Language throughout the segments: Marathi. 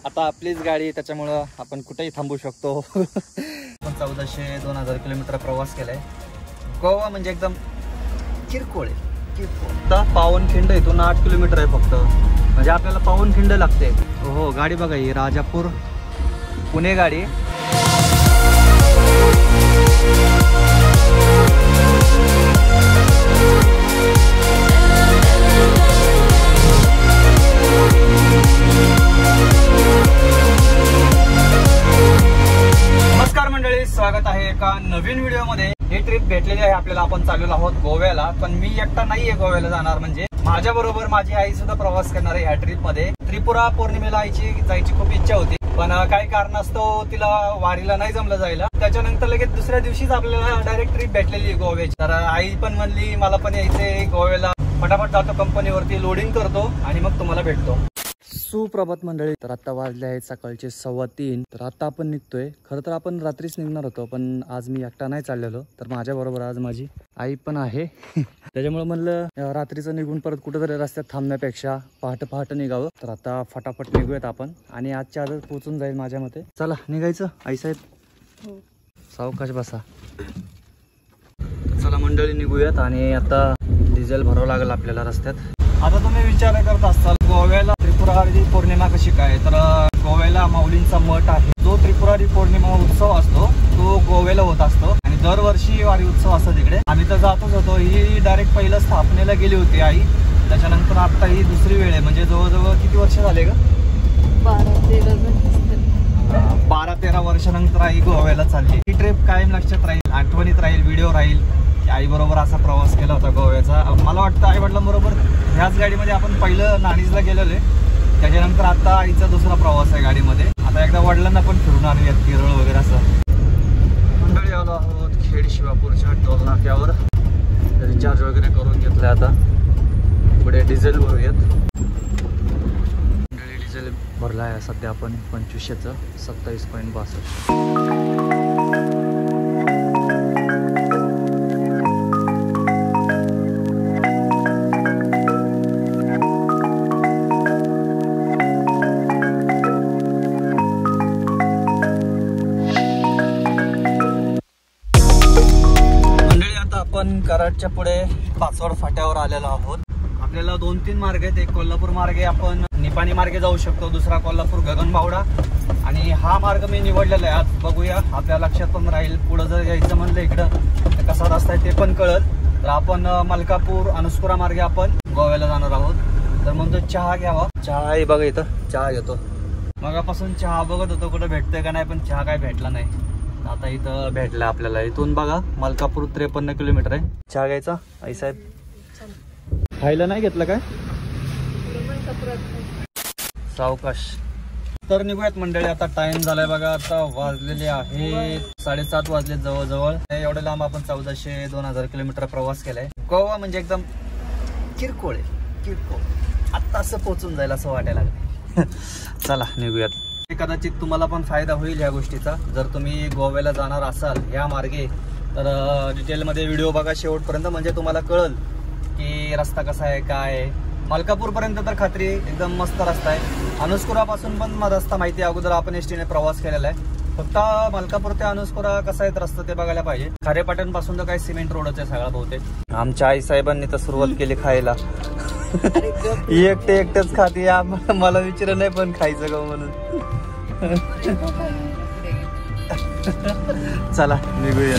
आता आपलीच गाडी त्याच्यामुळं आपण कुठेही थांबू शकतो. आपण 1400-2000 किलोमीटर प्रवास केलाय. गोवा म्हणजे एकदम किरकोळ आहे. आता पावनखिंड इथून 8 किलोमीटर आहे फक्त. म्हणजे आपल्याला पावनखिंड लागते. हो गाडी बघा ही राजापूर पुणे गाडी. नमस्कार मंडळी, स्वागत आहे एका नवीन व्हिडिओ मध्ये. ही ट्रिप भेटलेली आहे आपल्याला. आपण चाललेलो आहोत गोव्याला. पण मी एकटा नाहीये गोव्याला जाणार. म्हणजे माझ्या बरोबर माझी आई सुद्धा प्रवास करणार आहे ह्या ट्रिप मध्ये. त्रिपुरा पौर्णिमेला आईची जायची खूप इच्छा होती, पण काही कारणास्तव तिला वारीला नाही जमलं जायला. त्याच्यानंतर लगेच दुसऱ्या दिवशीच आपल्याला डायरेक्ट ट्रिप भेटलेली गोव्याची. तर आई पण म्हणली मला पण यायचंय गोव्याला. फटाफट जातो कंपनीवरती, लोडिंग करतो आणि मग तुम्हाला भेटतो. सुप्रभात मंडळी. तर आता वाजले आहेत सकाळचे 3:15. तर आता आपण निघतोय. खरं तर आपण रात्रीच निघणार होतो, पण आज मी एकटा नाही चाललेलो. तर माझ्या बरोबर आज माझी आई पण आहे. त्याच्यामुळे म्हणलं रात्रीचं निघून परत कुठेतरी रस्त्यात थांबण्यापेक्षा पहाटे निघावं. तर आता फटाफट निघूयात आपण आणि आजच्या आजच पोहोचून जाईल माझ्या मते. चला निघायचं आईसाहेब. सावकाश बसा. चला मंडळी निघूयात. आणि आता डिझेल भरावं लागेल आपल्याला रस्त्यात. आता तुम्ही विचार करत असाल गोव्याला त्रिपुरारी पौर्णिमा कशी काय. तर गोव्याला माऊलींचा मठ आहे. जो त्रिपुरारी पौर्णिमा उत्सव असतो तो गोव्याला होत असतो आणि दरवर्षी वारी उत्सव असतो तिकडे. आम्ही तर जातोच होतो. ही डायरेक्ट पहिलं स्थापनेला गेली होती आई. त्याच्यानंतर आता ही दुसरी वेळ आहे. म्हणजे जवळजवळ किती वर्ष झाले ग? 12-13 वर्षानंतर आई गोव्याला चालली. ही ट्रिप कायम लक्षात राहील, आठवणीत राहील, व्हिडिओ राहील. आई बरोबर असा प्रवास केला होता गोव्याचा. मला वाटतं आई वडिलांबरोबर ह्याच गाडीमध्ये आपण पहिलं नाणीजला गेलेलो आहे. त्याच्यानंतर आता आईचा दुसरा प्रवास आहे गाडीमध्ये. आता एकदा वडिलांना पण फिरून आणूयात केरळ वगैरे असं. मंडळी आलो आहोत खेड शिवापूरच्या टोल नाक्यावर. रिचार्ज वगैरे करून घेतलं. आता पुढे डिझेल भरूयात. मंडळी डिझेल भरला आहे सध्या आपण 2500चं 27.62. कराडच्या पुढे पाचवड फाट्यावर आलेलो आहोत. आपल्याला 2-3 मार्ग आहेत. एक कोल्हापूर मार्गे आपण निपाणी मार्गे जाऊ शकतो, दुसरा कोल्हापूर गगनबावडा आणि हा मार्ग मी निवडलेला आहे. आज बघूया, आपल्या लक्षात पण राहील. पुढे जर यायचं म्हणलं इकडं कसा रस्ता आहे ते पण कळल. तर आपण मलकापूर अनुस्कुरा मार्गे आपण गोव्याला जाणार आहोत. तर म्हणतो चहा घ्यावा. चहा आहे बघा इथं, चहा घेतो. मगापासून चहा बघत होतो कुठं भेटतोय का नाही, पण चहा काय भेटला नाही. आता इथं भेटलं आपल्याला. इथून बघा मलकापूर 53 किलोमीटर आहे. चहा घ्यायचा आई साहेब. खायला नाही घेतलं काय? सावकाश. तर निघूयात मंडळी. आता टाइम झालाय बघा. आता वाजलेले आहे 7:30 वाजले जवळजवळ. एवढ्या लांब आपण 1400-2000 किलोमीटर प्रवास केलाय. गोवा म्हणजे एकदम किरकोळ आहे, किरकोळ. आता असं पोहोचून जाईल असं वाटायला लागलं. चला निघूयात. कदाचित तुम्हाला पण फायदा होईल या गोष्टीचा. जर तुम्ही गोव्याला जाणार असाल या मार्गे तर डिटेलमध्ये व्हिडिओ बघा शेवटपर्यंत. म्हणजे तुम्हाला कळल की रस्ता कसा आहे काय आहे. मलकापूर पर्यंत तर खात्री एकदम मस्त रस्ता आहे. अनुस्कुरापासून पण रस्ता माहिती आहे, अगोदर आपण एसटीने प्रवास केलेला आहे. फक्त मलकापूर ते अनुस्कुरा कसा आहे रस्ता ते बघायला पाहिजे. खारेपाटण पासून तर काही सिमेंट रोडच आहे सगळा बहुतेक. आमच्या आई साहेबांनी तर सुरुवात केली खायला. एकटेच खाते. मला विचारलं नाही पण खायचं का म्हणून. चला निघूया.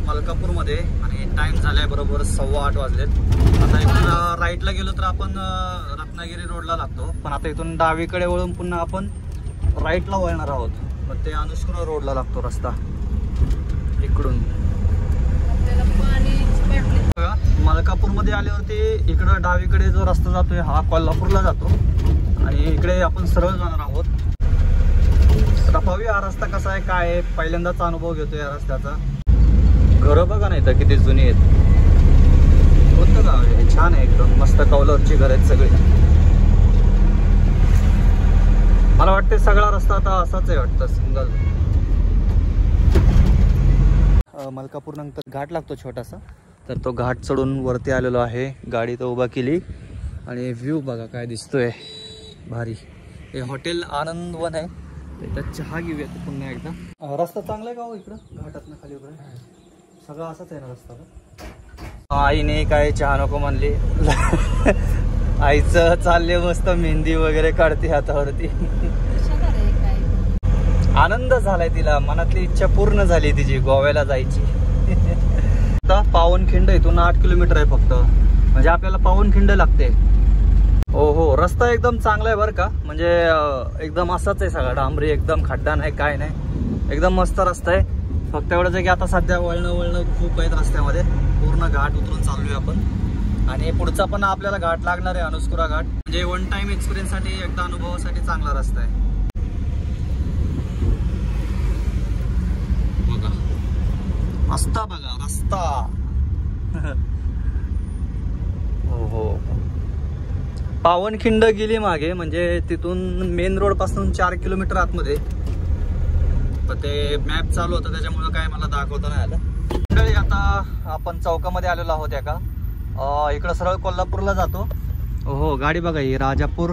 मलकापूरमध्ये आणि टाइम झालाय बरोबर 8:15 वाजलेत. आता इथून राईटला गेलो तर आपण रत्नागिरी रोडला लागतो, पण आता इथून डावीकडे वळून पुन्हा आपण राईटला वळणार आहोत. मग ते अनुस्कुरा रोडला लागतो रस्ता इकडून. मलकापूरमध्ये आल्यावरती इकडं डावीकडे जो रस्ता जातोय हा कोल्हापूरला जातो आणि इकडे आपण सरळ जाणार आहोत. तर पाहूया हा रस्ता कसा आहे काय आहे. पहिल्यांदाच अनुभव घेतो या रस्त्याचा. घरं बघा नाही तर किती जुनी आहेत. कोणतं गाव आहे? छान आहे एकदम मस्त. कौलावरची घर आहेत सगळी. वाटते सगळा रस्ता आता असाच आहे वाटतं, सिंगल. मलकापूर नंतर घाट लागतो छोटासा, तर तो घाट चढून वरती आलेलो आहे. गाडी तो उभा केली आणि व्ह्यू बघा काय दिसतोय, भारी. हे हॉटेल आनंदवन आहे, त्याच्यात चहा घेऊया पुन्हा एकदा. रस्ता चांगला आहे का हो इकडं घाटातनं खाली उभं? सगळं असंच आहे ना रस्ता का? आईने काय चहा नको म्हणली. आईचं चालले मस्त मेहंदी वगैरे काढते हातावरती. आनंद झालाय तिला, मनातली इच्छा पूर्ण झाली तिची गोव्याला जायची. आता पावनखिंड इथून 8 किलोमीटर आहे फक्त, म्हणजे आपल्याला पावनखिंड लागते. हो हो, रस्ता एकदम चांगला आहे बरं का, म्हणजे एकदम असाच आहे सगळा डांबरी, एकदम खड्डा नाही काय नाही, एकदम मस्त रस्ता आहे. फक्त एवढंच आहे की आता सध्या वळणं खूप आहेत रस्त्यामध्ये, पूर्ण घाट उतरून चाललोय आपण. आणि पुढचा पण आपल्याला घाट लागणार आहे, अनुस्कुरा घाट. म्हणजे वन टाइम एक्सपिरियन्स साठी, एकदा अनुभवासाठी चांगला रस्ता आहे. बघा रस्ता, बघा रस्ता. हो हो, पावनखिंड गेली मागे, म्हणजे तिथून मेन रोड पासून 4 किलोमीटर आतमध्ये. पण ते मॅप चालू होतं त्याच्यामुळे काय मला दाखवता नाही आलं. मंडळी आता आपण चौकामध्ये आलेलो आहोत एका. इकडं सरळ कोल्हापूरला जातो. हो, गाडी बघा ही राजापूर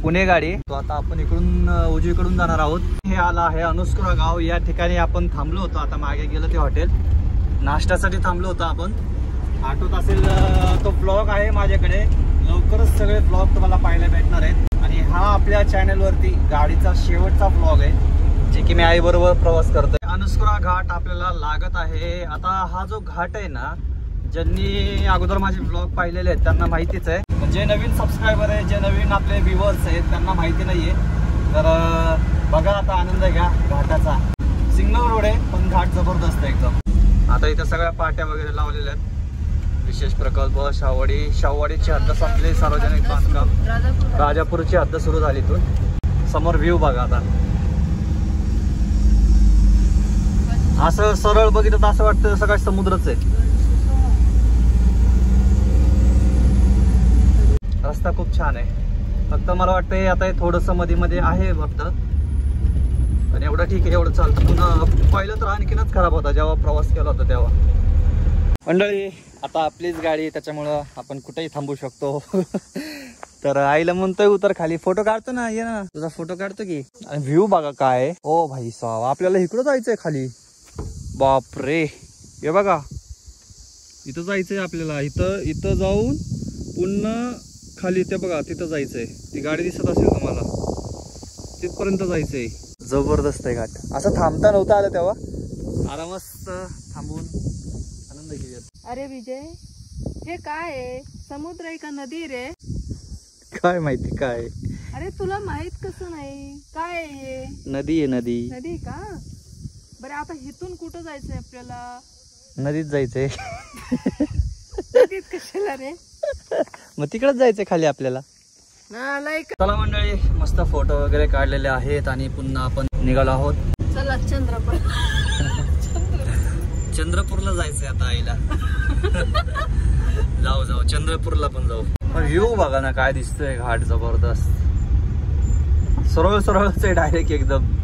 पुणे गाडी. तो आता आपण इकडून उजवीकडून जाणार आहोत. हे आला आहे अनुस्कुरा गाव. या ठिकाणी आपण थांबलो होतो. आता मागे गेलं ते हॉटेल, नाश्त्यासाठी थांबलो होतो आपण. आठवत असेल तो ब्लॉग आहे माझ्याकडे, लवकरच सगळे ब्लॉग तुम्हाला पाहायला भेटणार आहेत. आणि हा आपल्या चॅनलवरती गाडीचा शेवटचा ब्लॉग आहे, जे की मी आई बरोबर प्रवास करतोय. अनुस्कुरा घाट आपल्याला लागत आहे. आता हा जो घाट आहे ना, ज्यांनी अगोदर माझे ब्लॉग पाहिलेले आहेत त्यांना माहितीच आहे. जे नवीन सबस्क्रायबर आहे, जे नवीन आपले व्ह्युअर्स आहेत त्यांना माहिती नाहीये. तर बघा आता आनंद घ्या घाटाचा. सिंगल रोड आहे पण घाट जबरदस्त आहे एकदम. आता इथे सगळ्या पाट्या वगैरे लावलेल्या आहेत. विशेष प्रकल्प शाहूवाडीची हद्द संपली, सार्वजनिक बांधकाम राजापूरची हद्द सुरू झाली. इथून समोर व्ह्यू बघा. आता असं सरळ बघितलं तर असं वाटतं सगळं समुद्रच आहे. रस्ता खूप छान आहे. फक्त मला वाटतंय आता हे थोडंसं मध्ये मध्ये आहे फक्त, पण एवढं ठीक आहे, एवढं चालतं. पुन्हा पहिलं तर आणखीनच खराब होता जेव्हा प्रवास केला होता तेव्हा. मंडळी आता आपलीच गाडी, त्याच्यामुळं आपण कुठेही थांबू शकतो. तर आईला म्हणतोय उतर खाली, फोटो काढतो ना, ये ना तुझा फोटो काढतो की. आणि व्ह्यू बघा काय. ओ भाई साहब, आपल्याला इकडं जायचंय खाली. बापरे, हे बघा इथं जायचंय आपल्याला. इथं जाऊन पुन्हा खाली ते बघा, तिथं जायचंय. ती गाडी दिसत असेल तुम्हाला, तिथपर्यंत जायचंय. जबरदस्त आहे घाट. असं थांबता नव्हतं आलं तेव्हा, आरामस्त थांबून आनंद घेऊयात. अरे विजय, हे काय आहे? समुद्र आहे का नदी रे? काय माहिती काय. अरे तुला माहित कसं नाही? काय आहे? नदी आहे, नदी. नदी का? बरं आता इथून कुठं जायचंय आपल्याला? नदीत जायचंय. नदीत कशाला रे? मग तिकडच जायचंय खाली आपल्याला. चला मंडळी, मस्त फोटो वगैरे काढलेले आहेत आणि पुन्हा आपण निघालो आहोत. चला चंद्रपूरला जायचंय आता आईला. जाऊ चंद्रपूरला पण जाऊ. व्ह्यू बघा ना काय दिसतोय, घाट जबरदस्त. सरळच आहे डायरेक्ट एकदम.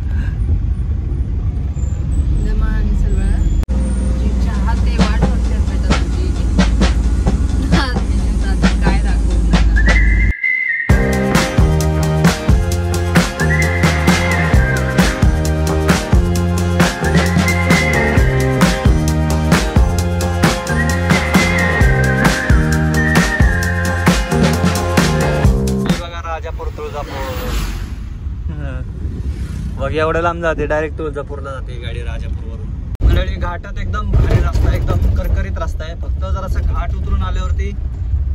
बघ एवढं लांब जाते, डायरेक्ट तुळजापूरला जाते गाडी राजापूरवरून. मंडळी घाटात एकदम भारी रस्ता, एकदम करकरीत रस्ता आहे. फक्त जर असं घाट उतरून आल्यावरती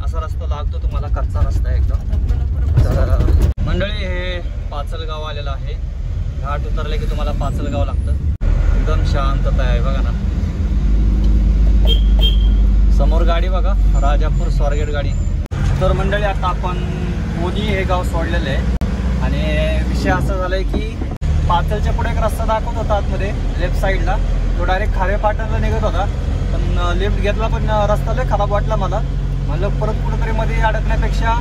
असा रस्ता लागतो तुम्हाला, कच्चा रस्ता आहे एकदम. मंडळी हे पाचलगाव आलेलं आहे. घाट उतरले की तुम्हाला पाचलगाव लागतं. एकदम शांतता आहे बघा ना. समोर गाडी बघा, राजापूर स्वारगेट गाडी. तर मंडळी आता आपण कोणी हे गाव सोडलेलं आहे. आणि विषय असा झालाय की पाचलच्या पुढे एक रस्ता दाखवत होता आतमध्ये लेफ्ट साईडला, तो डायरेक्ट खारेपाटणला निघत होता. पण लिफ्ट घेतला पण रस्ता लय खराब वाटला मला. म्हणलं परत कुठेतरी मध्ये अडकण्यापेक्षा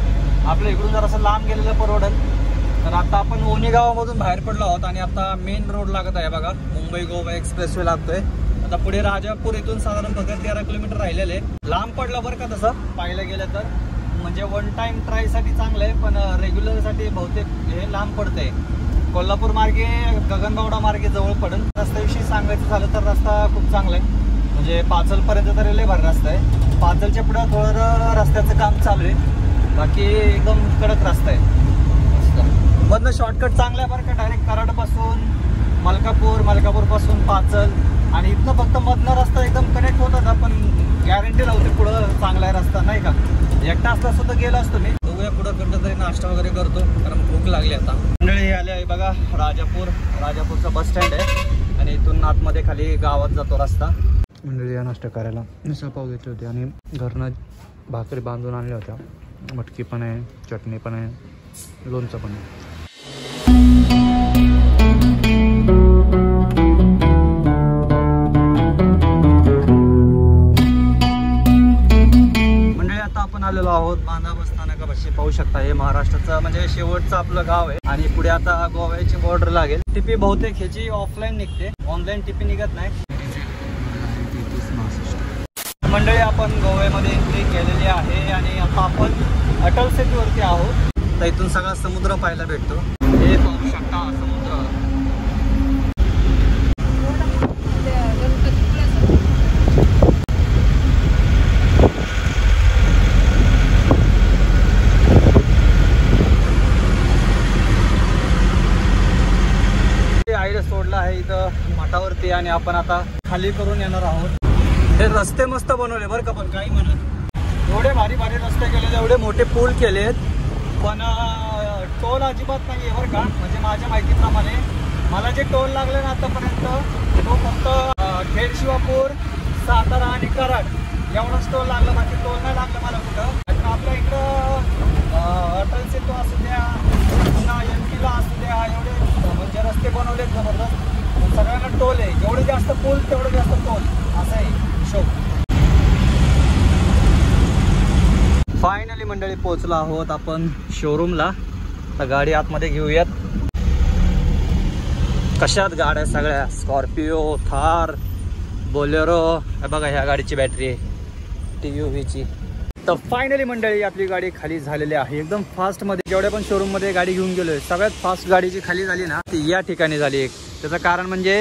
आपल्या इकडून जर असं लांब गेलेलं परवडल. तर आता आपण ओनी गावामधून बाहेर पडलो आहोत आणि आता मेन रोड लागत आहे बघा, मुंबई गोवा एक्सप्रेसवे लागतोय. आता पुढे राजापूर इथून साधारण फक्त 13 किलोमीटर राहिलेले. लांब पडलं बरं का तसं पाहायला गेलं तर, म्हणजे वन टाइम ट्रायसाठी चांगलं आहे, पण रेग्युलरसाठी बहुतेक हे लांब पडतंय. कोल्हापूर मार्गे गगनबावडा मार्गे जवळ पडेल. रस्त्याविषयी सांगायचं झालं तर रस्ता खूप चांगला आहे, म्हणजे पाचलपर्यंत तर लय भारी रस्ता आहे. पाचलच्या पुढं थोडं रस्त्याचं काम चालू आहे, बाकी एकदम कडक रस्ता आहे. मधनं शॉर्टकट चांगला आहे बरं का, डायरेक्ट कराडपासून मलकापूरपासून पाचल, आणि इथनं फक्त मधनं रस्ता एकदम कनेक्ट होत होता, पण गॅरंटी नव्हती पुढं चांगला आहे रस्ता नाही का. एकटा असता सुद्धा गेला असतो मी. बघूया पुढं कंट तरी नाश्ता वगैरे करतो, कारण भूक लागली आता. मंडळी आले आहे बघा राजापूरचा बस स्टँड आहे, आणि इथून आतमध्ये खाली गावात जातो रस्ता. मंडळी या नाश्ता करायला मिसळ पाव घेतले होते, आणि घरनं भाकरी बांधून आणल्या होत्या. मटकी पण आहे, चटणी पण आहे, लोणचं पण आहे. आपण आलेलो आहोत बांधा बस स्थानकापाशी. पाहू शकता हे महाराष्ट्राचं म्हणजे शेवटचं आपलं गाव आहे, आणि पुढे आता गोव्याची बॉर्डर लागेल. टिपी बहुतेक ह्याची ऑफलाईन निघते, ऑनलाईन टिपी निघत नाही. मंडळी आपण गोव्यामध्ये एंट्री केलेली आहे, आणि आता आपण अटल सेतूवरती आहोत. तर इथून सगळा समुद्र पाहायला भेटतो. हे पाहू शकता समुद्र. सोडला आहे इथं मठावरती, आणि आपण आता खाली करून येणार आहोत. हे रस्ते मस्त बनवले बरं का, पण काही म्हणत एवढे भारी रस्ते केले, एवढे मोठे पूल केलेत, पण टोल अजिबात नाही आहे बरं का. म्हणजे माझ्या माहितीप्रमाणे मला जे टोल लागले ना आतापर्यंत, तो फक्त खेड शिवापूर, सातारा आणि कराड एवढाच टोल लागला, बाकी टोल नाही लागलं मला कुठं. आपल्या इकडं अटल सेतू असू द्या, पुन्हा एमपीला असू द्या, एवढे म्हणजे रस्ते बनवलेत जबरदस्त, सगळ्यांना टोल आहे. जेवढे जास्त पूल तेवढं जास्त टोल, असं आहे हिशोब. फायनली मंडळी पोहोचलो आहोत आपण शोरूमला. तर गाडी आतमध्ये घेऊयात. कशात गाड्या सगळ्या, स्कॉर्पिओ, थार, बोलेरो. बघा ह्या गाडीची बॅटरी आहे TUVची. तर फायनली मंडळी आपली गाडी खाली झालेली आहे एकदम फास्ट मध्ये. जेवढ्या पण शोरूम मध्ये गाडी घेऊन गेलोय, सगळ्यात फास्ट गाडीची खाली झाली ना ती या ठिकाणी झाली. एक त्याचं कारण म्हणजे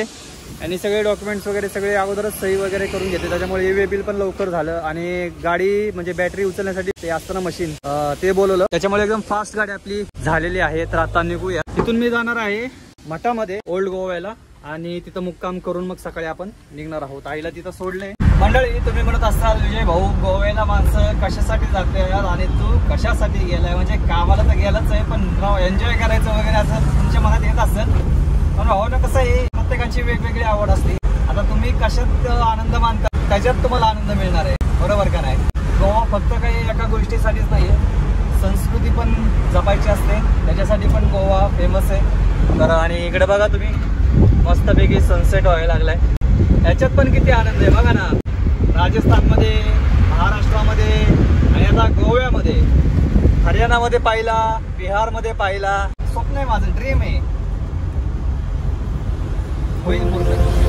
यांनी सगळे डॉक्युमेंट्स वगैरे सगळे अगोदरच सही वगैरे करून घेतले, त्याच्यामुळे EV बिल पण लवकर झालं. आणि गाडी म्हणजे बॅटरी उचलण्यासाठी ते असतं ना मशीन, ते बोलवलं, त्याच्यामुळे एकदम फास्ट गाडी आपली झालेली आहे. तर आता निघूया. तिथून मी जाणार आहे मठामध्ये ओल्ड गोव्याला, आणि तिथं मुक्काम करून मग सकाळी आपण निघणार आहोत. आईला तिथं सोडले. मंडळी तुम्ही म्हणत असाल विजय भाऊ गोव्याला माणसं कशासाठी जाते आणि तू कशासाठी गेलाय, म्हणजे कामाला तर गेलाच आहे, पण एन्जॉय करायचं वगैरे असं तुमच्या मनात येत असेल. पण भाऊ ना कसं आहे, प्रत्येकाची वेगवेगळी आवड असते. आता तुम्ही कशात आनंद मानता त्याच्यात तुम्हाला आनंद मिळणार आहे, बरोबर का नाही. गोवा फक्त काही एका गोष्टीसाठीच नाही आहे, संस्कृती पण जपायची असते, त्याच्यासाठी पण गोवा फेमस आहे. तर आणि इकडे बघा तुम्ही मस्तपैकी सनसेट व्हायला लागलाय, याच्यात पण किती आनंद आहे बघा ना. राजस्थानमध्ये, महाराष्ट्रामध्ये, आणि आता गोव्यामध्ये, हरियाणामध्ये पाहिला, बिहारमध्ये पाहिला. स्वप्न आहे माझं, ड्रीम आहे, होईल.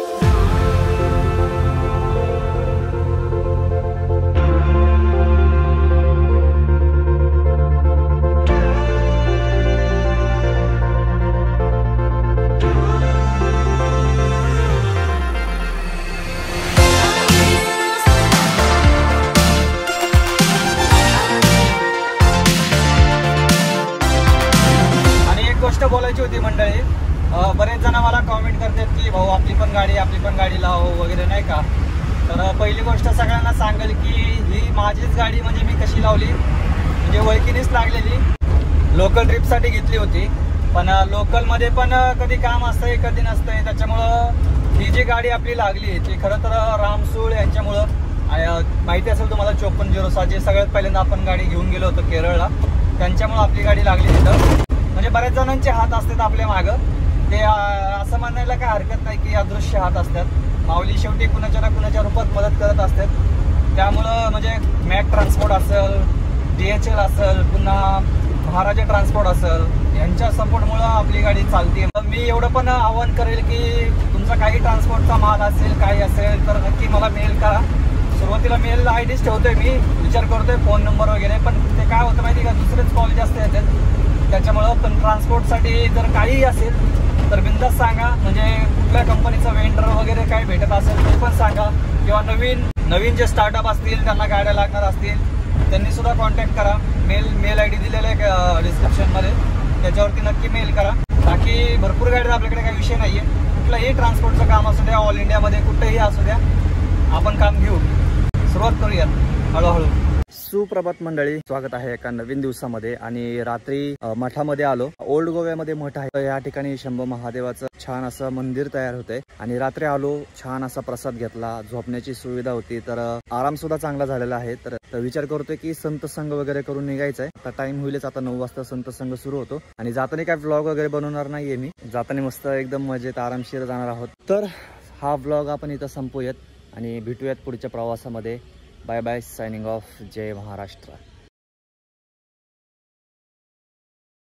बोलायची होती मंडळी. बरेच जण मला कॉमेंट करतात की भाऊ आपली पण गाडी लाव वगैरे नाही का. तर पहिली गोष्ट सगळ्यांना सांगेल की ही माझीच गाडी, म्हणजे मी कशी लावली म्हणजे ओळखीनेच लागलेली. लोकल ट्रिपसाठी घेतली होती, पण लोकलमध्ये पण कधी काम असतंय कधी नसतंय, त्याच्यामुळं ही जी गाडी आपली लागली ती खरं तर रामसूळ यांच्यामुळं. माहिती असेल तुम्हाला 5406 जे सगळ्यात पहिल्यांदा आपण गाडी घेऊन गेलो होतो केरळला, त्यांच्यामुळं आपली गाडी लागली तिथं. म्हणजे बऱ्याच जणांचे हात असतात आपल्या मागं, ते असं म्हणायला काय हरकत नाही की अदृश्य हात असतात. माऊली शेवटी कुणाच्या ना कुणाच्या रूपात मदत करत असतात. त्यामुळं म्हणजे मॅक ट्रान्सपोर्ट असेल, DHL असेल, पुन्हा महाराजा ट्रान्सपोर्ट असेल यांच्या सपोर्टमुळे आपली गाडी चालते. मी एवढं पण आवाहन करेल की तुमचा काही ट्रान्सपोर्टचा माल असेल काही असेल तर नक्की मला मेल करा. सुरुवातीला मेल आयडीच ठेवतोय मी, विचार करतोय फोन नंबर वगैरे, पण ते काय होतं माहिती का दुसरेच कॉल जास्त येतात. त्याच्यामुळं पण ट्रान्सपोर्टसाठी जर काही असेल तर बिंदास सांगा. म्हणजे कुठल्या कंपनीचा वेंडर वगैरे काय भेटत असेल ते पण सांगा. किंवा नवीन जे स्टार्टअप असतील त्यांना गाड्या लागणार असतील त्यांनी सुद्धा कॉन्टॅक्ट करा. मेल आय डी दिलेला आहे डिस्क्रिप्शनमध्ये, त्याच्यावरती नक्की मेल करा. बाकी भरपूर गाड्या आपल्याकडे काही विषय नाही आहे. कुठलंही ट्रान्सपोर्टचं काम असू द्या, ऑल इंडियामध्ये कुठेही असू द्या आपण काम घेऊ. सुरुवात करूया हळूहळू. सुप्रभात मंडळी, स्वागत आहे एका नवीन दिवसामध्ये. आणि रात्री मठामध्ये आलो. ओल्ड गोव्यामध्ये मठ आहे, या ठिकाणी शंभू महादेवाचं छान असं मंदिर तयार होतंय. आणि रात्री आलो, छान असा प्रसाद घेतला, झोपण्याची सुविधा होती, तर आराम सुद्धा चांगला झालेला आहे. तर विचार करतोय की संत संघ वगैरे करून निघायचंय. आता टाइम होईलच, आता 9 वाजता संत संघ सुरू होतो. आणि जाताना काय व्लॉग वगैरे बनवणार नाहीये मी, जाताना मस्त एकदम मजेत आरामशीर जाणार आहोत. तर हा व्लॉग आपण इथं संपूयात आणि भेटूयात पुढच्या प्रवासामध्ये. Bye bye, signing off. जय महाराष्ट्र.